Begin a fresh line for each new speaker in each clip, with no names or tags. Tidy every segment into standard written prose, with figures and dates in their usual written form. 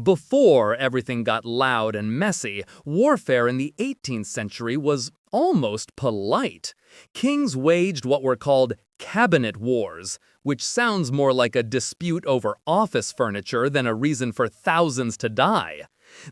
Before everything got loud and messy, warfare in the 18th century was almost polite. Kings waged what were called cabinet wars, which sounds more like a dispute over office furniture than a reason for thousands to die.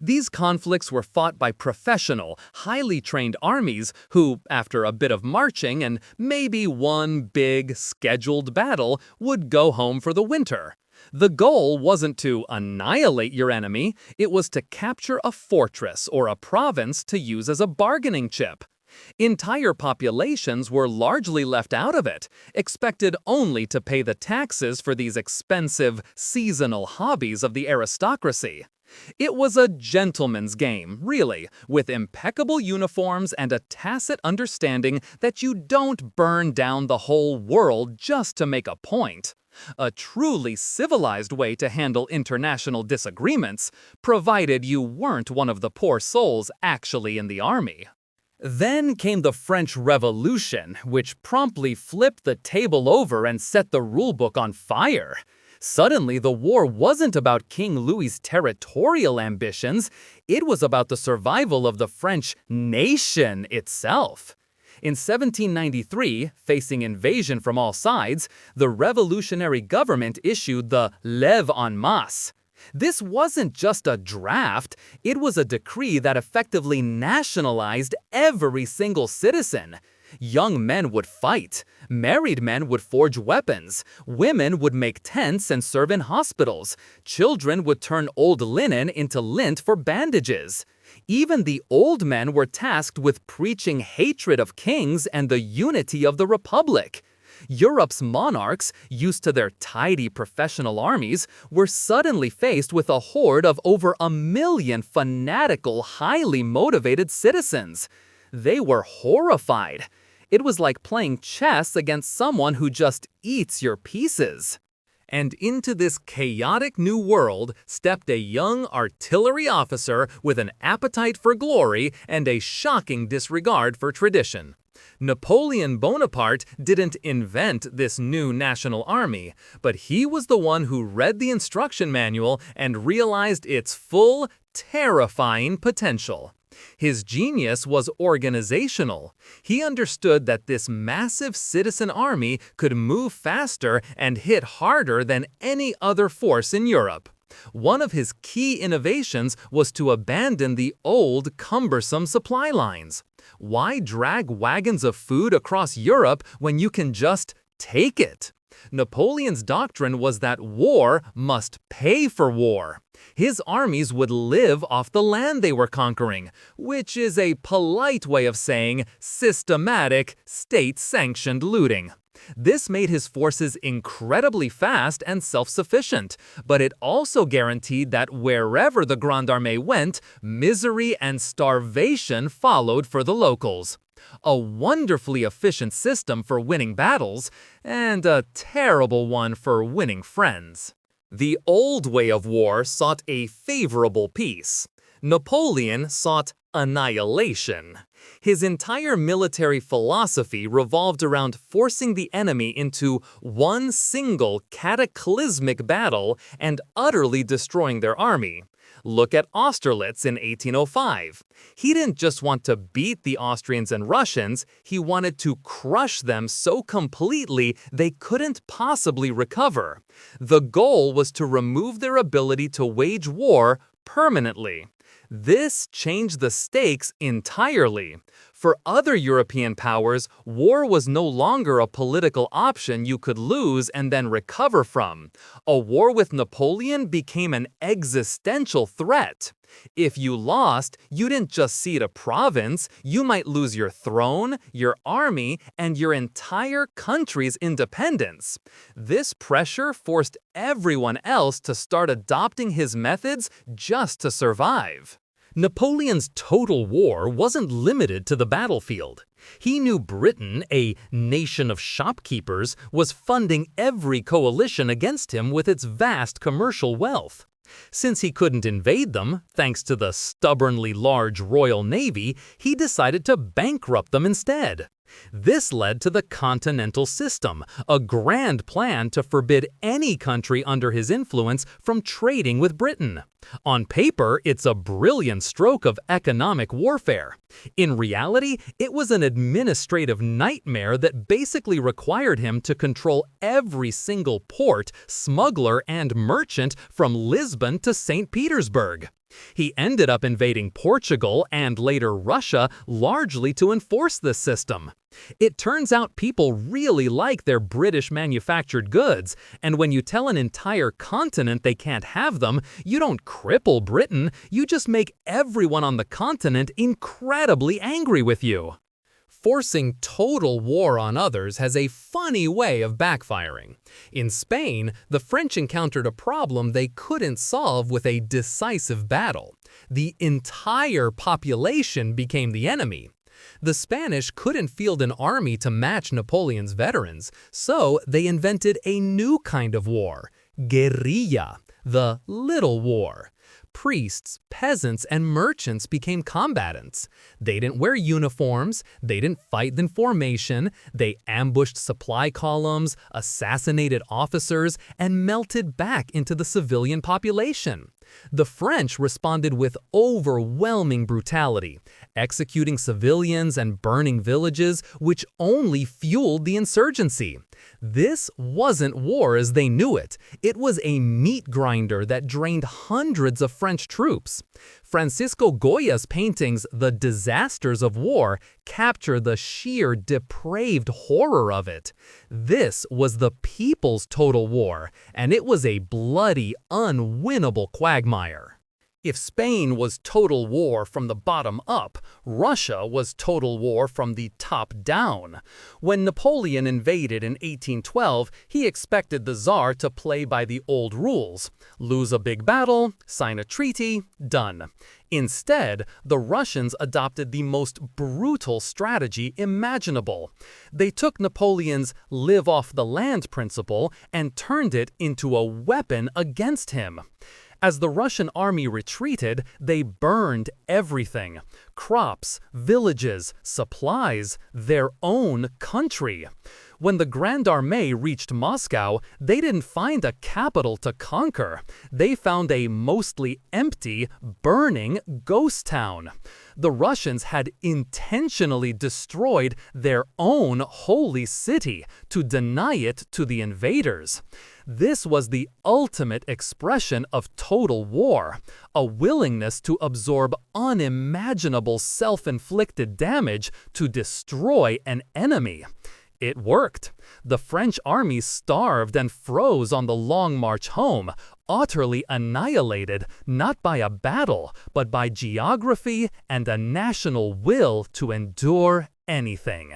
These conflicts were fought by professional, highly trained armies who, after a bit of marching and maybe one big, scheduled battle, would go home for the winter. The goal wasn't to annihilate your enemy, it was to capture a fortress or a province to use as a bargaining chip. Entire populations were largely left out of it, expected only to pay the taxes for these expensive, seasonal hobbies of the aristocracy. It was a gentleman's game, really, with impeccable uniforms and a tacit understanding that you don't burn down the whole world just to make a point. A truly civilized way to handle international disagreements, provided you weren't one of the poor souls actually in the army. Then came the French Revolution, which promptly flipped the table over and set the rulebook on fire. Suddenly, the war wasn't about King Louis's territorial ambitions, it was about the survival of the French nation itself. In 1793, facing invasion from all sides, the revolutionary government issued the Lève en masse. This wasn't just a draft, it was a decree that effectively nationalized every single citizen. Young men would fight, married men would forge weapons, women would make tents and serve in hospitals, children would turn old linen into lint for bandages. Even the old men were tasked with preaching hatred of kings and the unity of the republic. Europe's monarchs, used to their tidy professional armies, were suddenly faced with a horde of over 1 million fanatical, highly motivated citizens. They were horrified. It was like playing chess against someone who just eats your pieces. And into this chaotic new world stepped a young artillery officer with an appetite for glory and a shocking disregard for tradition. Napoleon Bonaparte didn't invent this new national army, but he was the one who read the instruction manual and realized its full, terrifying potential. His genius was organizational. He understood that this massive citizen army could move faster and hit harder than any other force in Europe. One of his key innovations was to abandon the old, cumbersome supply lines. Why drag wagons of food across Europe when you can just take it? Napoleon's doctrine was that war must pay for war. His armies would live off the land they were conquering, which is a polite way of saying systematic, state-sanctioned looting. This made his forces incredibly fast and self-sufficient, but it also guaranteed that wherever the Grande Armée went, misery and starvation followed for the locals. A wonderfully efficient system for winning battles, and a terrible one for winning friends. The old way of war sought a favorable peace. Napoleon sought annihilation. His entire military philosophy revolved around forcing the enemy into one single cataclysmic battle and utterly destroying their army. Look at Austerlitz in 1805. He didn't just want to beat the Austrians and Russians, he wanted to crush them so completely they couldn't possibly recover. The goal was to remove their ability to wage war permanently. This changed the stakes entirely. For other European powers, war was no longer a political option you could lose and then recover from. A war with Napoleon became an existential threat. If you lost, you didn't just cede a province, you might lose your throne, your army, and your entire country's independence. This pressure forced everyone else to start adopting his methods just to survive. Napoleon's total war wasn't limited to the battlefield. He knew Britain, a nation of shopkeepers, was funding every coalition against him with its vast commercial wealth. Since he couldn't invade them, thanks to the stubbornly large Royal Navy, he decided to bankrupt them instead. This led to the Continental System, a grand plan to forbid any country under his influence from trading with Britain. On paper, it's a brilliant stroke of economic warfare. In reality, it was an administrative nightmare that basically required him to control every single port, smuggler, and merchant from Lisbon to St. Petersburg. He ended up invading Portugal and later Russia largely to enforce this system. It turns out people really like their British-manufactured goods, and when you tell an entire continent they can't have them, you don't cripple Britain, you just make everyone on the continent incredibly angry with you. Forcing total war on others has a funny way of backfiring. In Spain, the French encountered a problem they couldn't solve with a decisive battle. The entire population became the enemy. The Spanish couldn't field an army to match Napoleon's veterans, so they invented a new kind of war, guerrilla, the little war. Priests, peasants, and merchants became combatants. They didn't wear uniforms, they didn't fight in formation, they ambushed supply columns, assassinated officers, and melted back into the civilian population. The French responded with overwhelming brutality, executing civilians and burning villages, which only fueled the insurgency. This wasn't war as they knew it. It was a meat grinder that drained hundreds of French troops. Francisco Goya's paintings, The Disasters of War, capture the sheer depraved horror of it. This was the people's total war, and it was a bloody, unwinnable quagmire. If Spain was total war from the bottom up, Russia was total war from the top down. When Napoleon invaded in 1812, he expected the Tsar to play by the old rules. Lose a big battle, sign a treaty, done. Instead, the Russians adopted the most brutal strategy imaginable. They took Napoleon's live off the land principle and turned it into a weapon against him. As the Russian army retreated, they burned everything: crops, villages, supplies, their own country. When the Grand Armée reached Moscow, they didn't find a capital to conquer. They found a mostly empty, burning ghost town. The Russians had intentionally destroyed their own holy city to deny it to the invaders. This was the ultimate expression of total war, a willingness to absorb unimaginable self-inflicted damage to destroy an enemy. It worked. The French army starved and froze on the long march home, utterly annihilated not by a battle, but by geography and a national will to endure anything.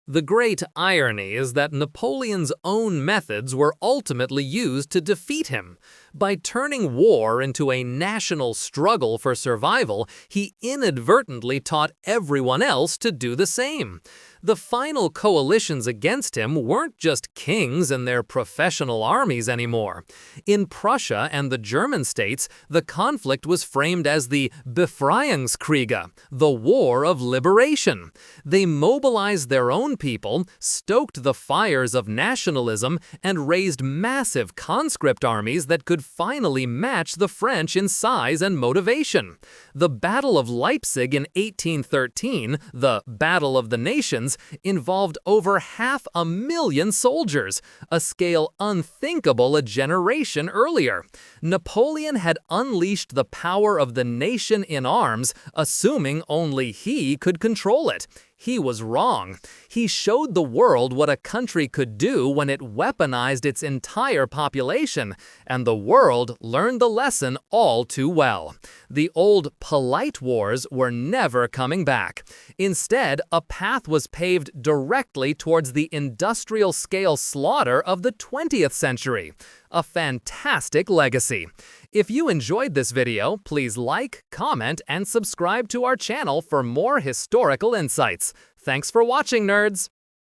The great irony is that Napoleon's own methods were ultimately used to defeat him. By turning war into a national struggle for survival, he inadvertently taught everyone else to do the same. The final coalitions against him weren't just kings and their professional armies anymore. In Prussia and the German states, the conflict was framed as the Befreiungskriege, the War of Liberation. They mobilized their own people, stoked the fires of nationalism, and raised massive conscript armies that could finally match the French in size and motivation. The Battle of Leipzig in 1813, the Battle of the Nations, involved over 500,000 soldiers, a scale unthinkable a generation earlier. Napoleon had unleashed the power of the nation in arms, assuming only he could control it. He was wrong. He showed the world what a country could do when it weaponized its entire population, and the world learned the lesson all too well. The old polite wars were never coming back. Instead, a path was paved directly towards the industrial-scale slaughter of the 20th century. A fantastic legacy. If you enjoyed this video, please like, comment, and subscribe to our channel for more historical insights. Thanks for watching, nerds!